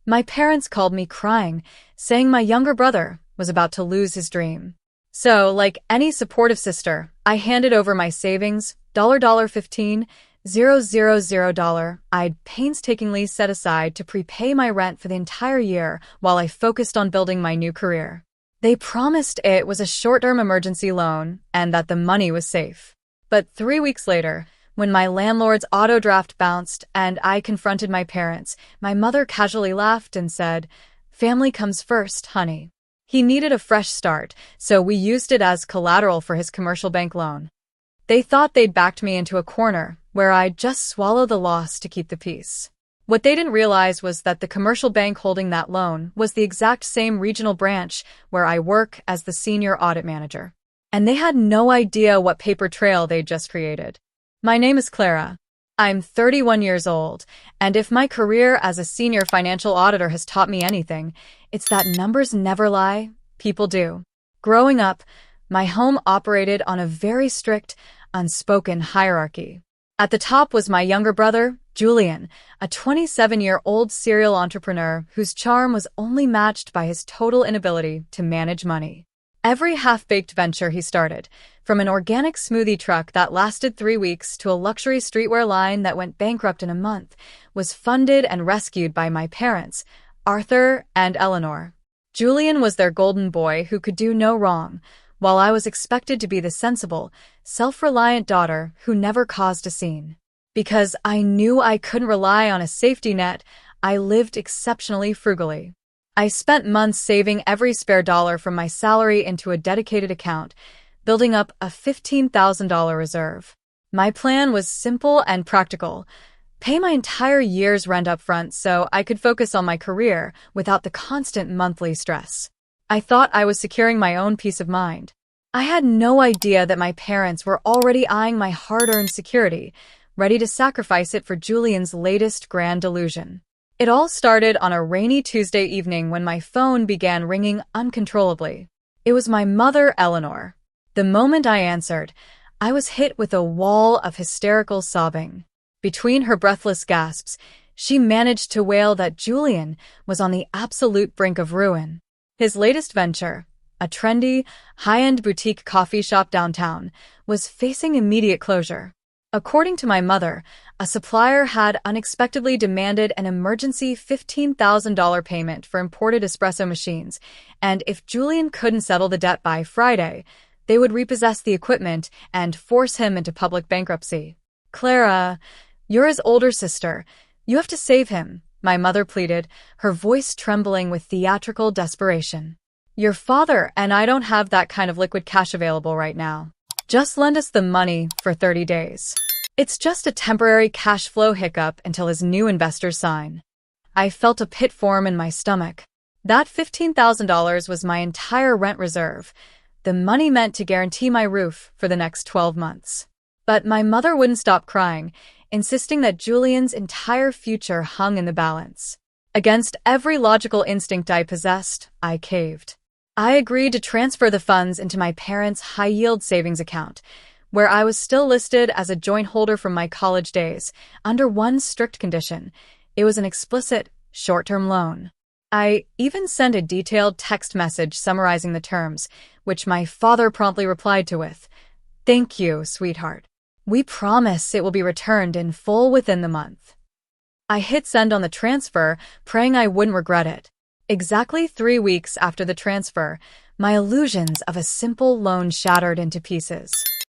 My parents called me crying, saying my younger brother was about to lose his dream. So, like any supportive sister, I handed over my savings, $15,000 I'd painstakingly set aside to prepay my rent for the entire year while I focused on building my new career. They promised it was a short-term emergency loan and that the money was safe. But 3 weeks later, when my landlord's auto draft bounced and I confronted my parents, my mother casually laughed and said, "Family comes first, honey." He needed a fresh start, so we used it as collateral for his commercial bank loan. They thought they'd backed me into a corner where I'd just swallow the loss to keep the peace. What they didn't realize was that the commercial bank holding that loan was the exact same regional branch where I work as the senior audit manager. And they had no idea what paper trail they'd just created. My name is Clara. I'm 31 years old, and if my career as a senior financial auditor has taught me anything, it's that numbers never lie, people do. Growing up, my home operated on a very strict, unspoken hierarchy. At the top was my younger brother, Julian, a 27-year-old serial entrepreneur whose charm was only matched by his total inability to manage money. Every half-baked venture he started, from an organic smoothie truck that lasted 3 weeks to a luxury streetwear line that went bankrupt in a month, was funded and rescued by my parents, Arthur and Eleanor. Julian was their golden boy who could do no wrong, while I was expected to be the sensible, self-reliant daughter who never caused a scene. Because I knew I couldn't rely on a safety net, I lived exceptionally frugally. I spent months saving every spare dollar from my salary into a dedicated account, building up a $15,000 reserve. My plan was simple and practical. Pay my entire year's rent up front so I could focus on my career without the constant monthly stress. I thought I was securing my own peace of mind. I had no idea that my parents were already eyeing my hard-earned security, ready to sacrifice it for Julian's latest grand delusion. It all started on a rainy Tuesday evening when my phone began ringing uncontrollably. It was my mother, Eleanor. The moment I answered, I was hit with a wall of hysterical sobbing. Between her breathless gasps, she managed to wail that Julian was on the absolute brink of ruin. His latest venture, a trendy, high-end boutique coffee shop downtown, was facing immediate closure. According to my mother, a supplier had unexpectedly demanded an emergency $15,000 payment for imported espresso machines, and if Julian couldn't settle the debt by Friday, they would repossess the equipment and force him into public bankruptcy. "Clara, you're his older sister. You have to save him," my mother pleaded, her voice trembling with theatrical desperation. "Your father and I don't have that kind of liquid cash available right now. Just lend us the money for 30 days. It's just a temporary cash flow hiccup until his new investors sign." I felt a pit form in my stomach. That $15,000 was my entire rent reserve, the money meant to guarantee my roof for the next 12 months. But my mother wouldn't stop crying, insisting that Julian's entire future hung in the balance. Against every logical instinct I possessed, I caved. I agreed to transfer the funds into my parents' high-yield savings account, where I was still listed as a joint holder from my college days, under one strict condition. It was an explicit, short-term loan. I even sent a detailed text message summarizing the terms, which my father promptly replied to with, "Thank you, sweetheart. We promise it will be returned in full within the month." I hit send on the transfer, praying I wouldn't regret it. Exactly 3 weeks after the transfer, my illusions of a simple loan shattered into pieces.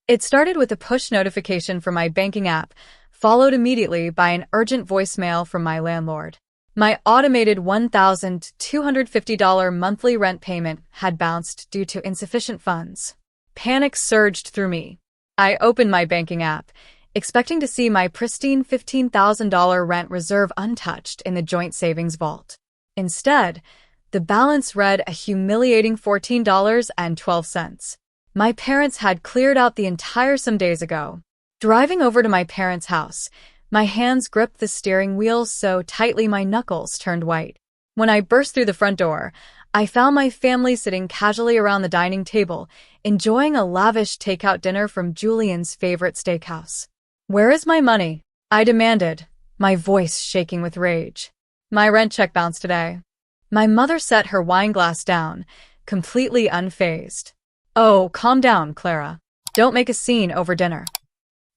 It started with a push notification from my banking app, followed immediately by an urgent voicemail from my landlord. My automated $1,250 monthly rent payment had bounced due to insufficient funds. Panic surged through me. I opened my banking app, expecting to see my pristine $15,000 rent reserve untouched in the joint savings vault. Instead, the balance read a humiliating $14.12. My parents had cleared out the entire sum days ago. Driving over to my parents' house, my hands gripped the steering wheel so tightly my knuckles turned white. When I burst through the front door, I found my family sitting casually around the dining table, enjoying a lavish takeout dinner from Julian's favorite steakhouse. "Where is my money?" I demanded, my voice shaking with rage. My rent check bounced today. My mother set her wine glass down, completely unfazed. Oh, calm down, Clara. Don't make a scene over dinner.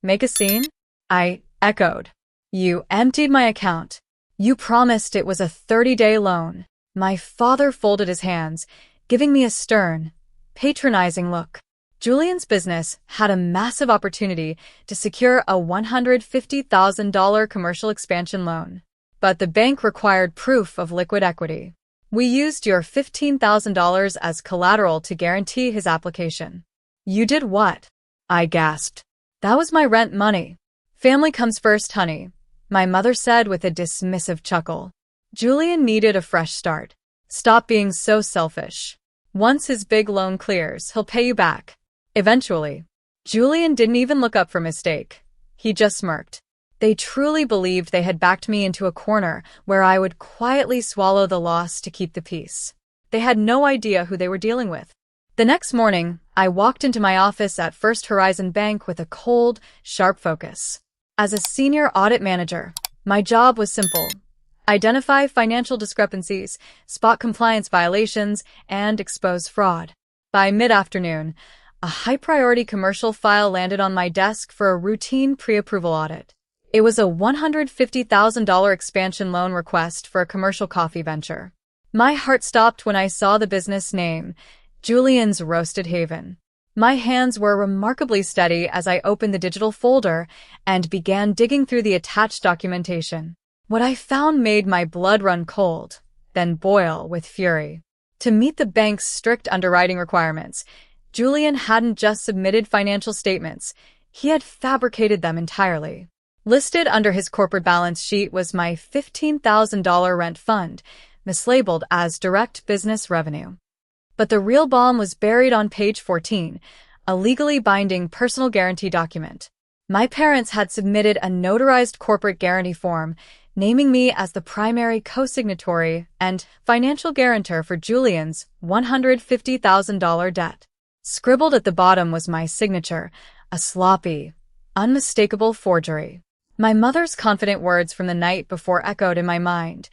Make a scene? I echoed. You emptied my account. You promised it was a 30-day loan. My father folded his hands, giving me a stern, patronizing look. Julian's business had a massive opportunity to secure a $150,000 commercial expansion loan, but the bank required proof of liquid equity. We used your $15,000 as collateral to guarantee his application. You did what? I gasped. That was my rent money. Family comes first, honey, my mother said with a dismissive chuckle. Julian needed a fresh start. Stop being so selfish. Once his big loan clears, he'll pay you back. Eventually. Julian didn't even look up for mistake. He just smirked. They truly believed they had backed me into a corner where I would quietly swallow the loss to keep the peace. They had no idea who they were dealing with. The next morning, I walked into my office at First Horizon Bank with a cold, sharp focus. As a senior audit manager, my job was simple. Identify financial discrepancies, spot compliance violations, and expose fraud. By mid-afternoon, a high-priority commercial file landed on my desk for a routine pre-approval audit. It was a $150,000 expansion loan request for a commercial coffee venture. My heart stopped when I saw the business name, Julian's Roasted Haven. My hands were remarkably steady as I opened the digital folder and began digging through the attached documentation. What I found made my blood run cold, then boil with fury. To meet the bank's strict underwriting requirements, Julian hadn't just submitted financial statements, he had fabricated them entirely. Listed under his corporate balance sheet was my $15,000 rent fund, mislabeled as direct business revenue. But the real bomb was buried on page 14, a legally binding personal guarantee document. My parents had submitted a notarized corporate guarantee form, naming me as the primary co-signatory and financial guarantor for Julian's $150,000 debt. Scribbled at the bottom was my signature, a sloppy, unmistakable forgery. My mother's confident words from the night before echoed in my mind.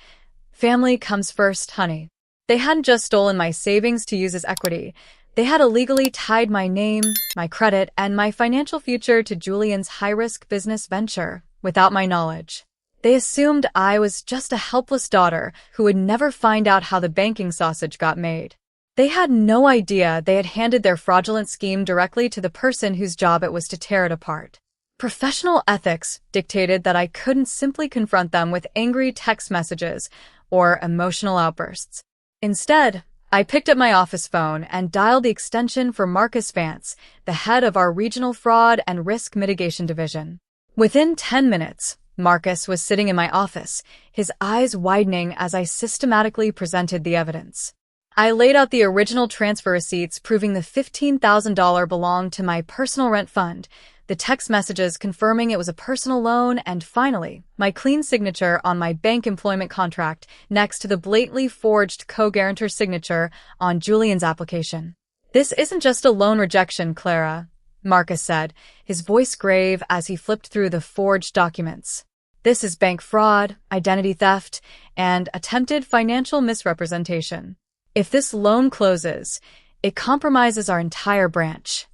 Family comes first, honey. They hadn't just stolen my savings to use as equity. They had illegally tied my name, my credit, and my financial future to Julian's high-risk business venture without my knowledge. They assumed I was just a helpless daughter who would never find out how the banking sausage got made. They had no idea they had handed their fraudulent scheme directly to the person whose job it was to tear it apart. Professional ethics dictated that I couldn't simply confront them with angry text messages or emotional outbursts. Instead, I picked up my office phone and dialed the extension for Marcus Vance, the head of our regional fraud and risk mitigation division. Within 10 minutes, Marcus was sitting in my office, his eyes widening as I systematically presented the evidence. I laid out the original transfer receipts proving the $15,000 belonged to my personal rent fund, the text messages confirming it was a personal loan, and finally, my clean signature on my bank employment contract next to the blatantly forged co-guarantor signature on Julian's application. This isn't just a loan rejection, Clara, Marcus said, his voice grave as he flipped through the forged documents. This is bank fraud, identity theft, and attempted financial misrepresentation. If this loan closes, it compromises our entire branch.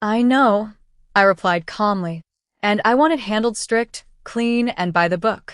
I know, I replied calmly, and I want it handled strict, clean, and by the book.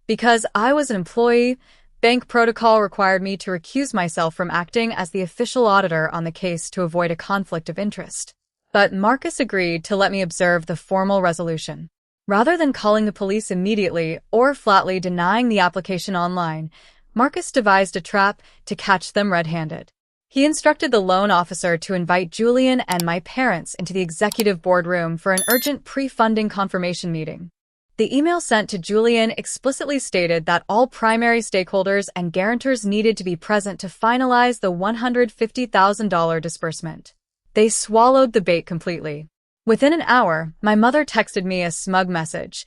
Because I was an employee, bank protocol required me to recuse myself from acting as the official auditor on the case to avoid a conflict of interest. But Marcus agreed to let me observe the formal resolution. Rather than calling the police immediately or flatly denying the application online, Marcus devised a trap to catch them red-handed. He instructed the loan officer to invite Julian and my parents into the executive boardroom for an urgent pre-funding confirmation meeting. The email sent to Julian explicitly stated that all primary stakeholders and guarantors needed to be present to finalize the $150,000 disbursement. They swallowed the bait completely. Within an hour, my mother texted me a smug message.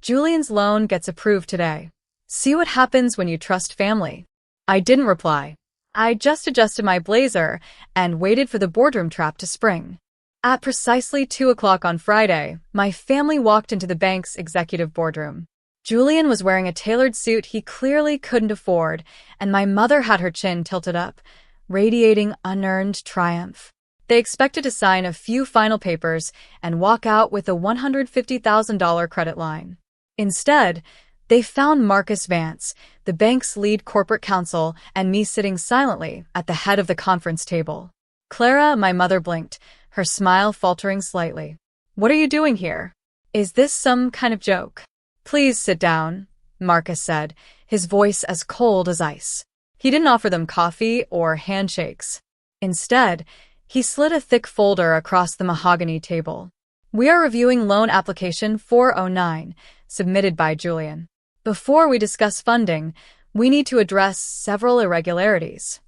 Julian's loan gets approved today. See what happens when you trust family. I didn't reply. I just adjusted my blazer and waited for the boardroom trap to spring. At precisely 2 o'clock on Friday, my family walked into the bank's executive boardroom. Julian was wearing a tailored suit he clearly couldn't afford, and my mother had her chin tilted up, radiating unearned triumph. They expected to sign a few final papers and walk out with a $150,000 credit line. Instead, they found Marcus Vance, the bank's lead corporate counsel, and me sitting silently at the head of the conference table. Clara, my mother, blinked, her smile faltering slightly. "What are you doing here? Is this some kind of joke?" "Please sit down," Marcus said, his voice as cold as ice. He didn't offer them coffee or handshakes. Instead, he slid a thick folder across the mahogany table. "We are reviewing loan application 409, submitted by Julian. Before we discuss funding, we need to address several irregularities."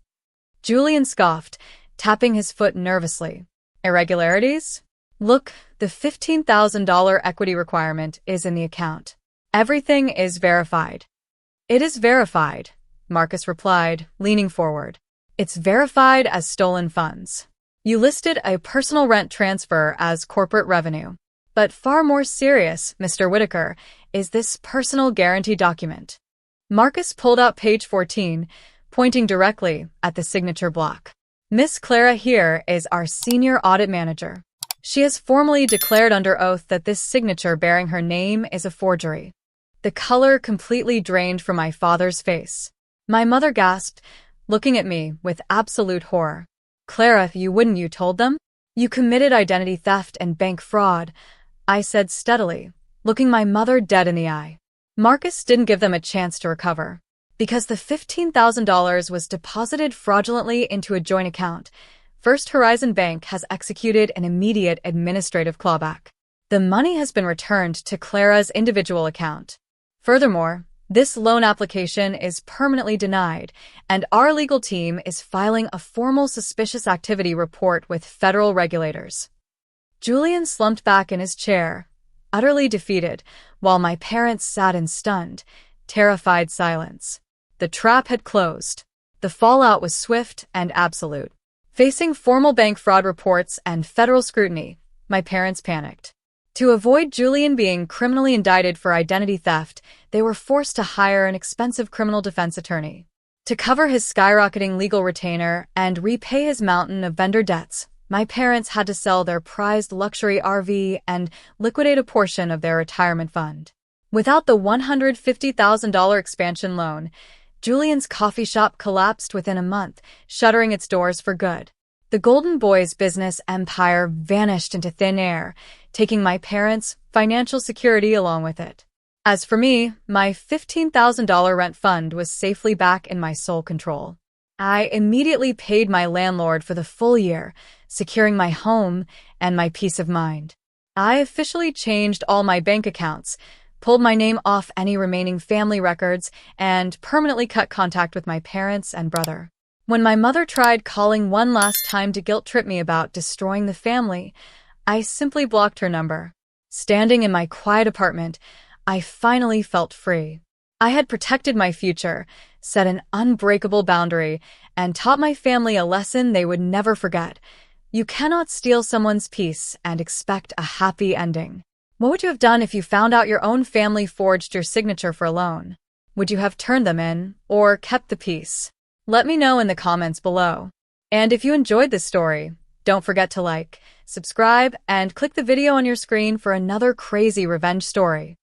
Julian scoffed, tapping his foot nervously. "Irregularities? Look, the $15,000 equity requirement is in the account. Everything is verified." "It is verified," Marcus replied, leaning forward. "It's verified as stolen funds. You listed a personal rent transfer as corporate revenue. But far more serious, Mr. Whitaker, is this personal guarantee document." Marcus pulled out page 14, pointing directly at the signature block. "Miss Clara here is our senior audit manager. She has formally declared under oath that this signature bearing her name is a forgery." The color completely drained from my father's face. My mother gasped, looking at me with absolute horror. "Clara, you told them? You committed identity theft and bank fraud," I said steadily, looking my mother dead in the eye. Marcus didn't give them a chance to recover. Because the $15,000 was deposited fraudulently into a joint account, First Horizon Bank has executed an immediate administrative clawback. The money has been returned to Clara's individual account. Furthermore, this loan application is permanently denied, and our legal team is filing a formal suspicious activity report with federal regulators. Julian slumped back in his chair, utterly defeated, while my parents sat in stunned, terrified silence. The trap had closed. The fallout was swift and absolute. Facing formal bank fraud reports and federal scrutiny, my parents panicked. To avoid Julian being criminally indicted for identity theft, they were forced to hire an expensive criminal defense attorney. To cover his skyrocketing legal retainer and repay his mountain of vendor debts, my parents had to sell their prized luxury RV and liquidate a portion of their retirement fund. Without the $150,000 expansion loan, Julian's coffee shop collapsed within a month, shuttering its doors for good. The Golden Boys business empire vanished into thin air, taking my parents' financial security along with it. As for me, my $15,000 rent fund was safely back in my sole control. I immediately paid my landlord for the full year, securing my home and my peace of mind. I officially changed all my bank accounts, pulled my name off any remaining family records, and permanently cut contact with my parents and brother. When my mother tried calling one last time to guilt-trip me about destroying the family, I simply blocked her number. Standing in my quiet apartment, I finally felt free. I had protected my future, set an unbreakable boundary, and taught my family a lesson they would never forget. You cannot steal someone's peace and expect a happy ending. What would you have done if you found out your own family forged your signature for a loan? Would you have turned them in or kept the peace? Let me know in the comments below. And if you enjoyed this story, don't forget to like, subscribe, and click the video on your screen for another crazy revenge story.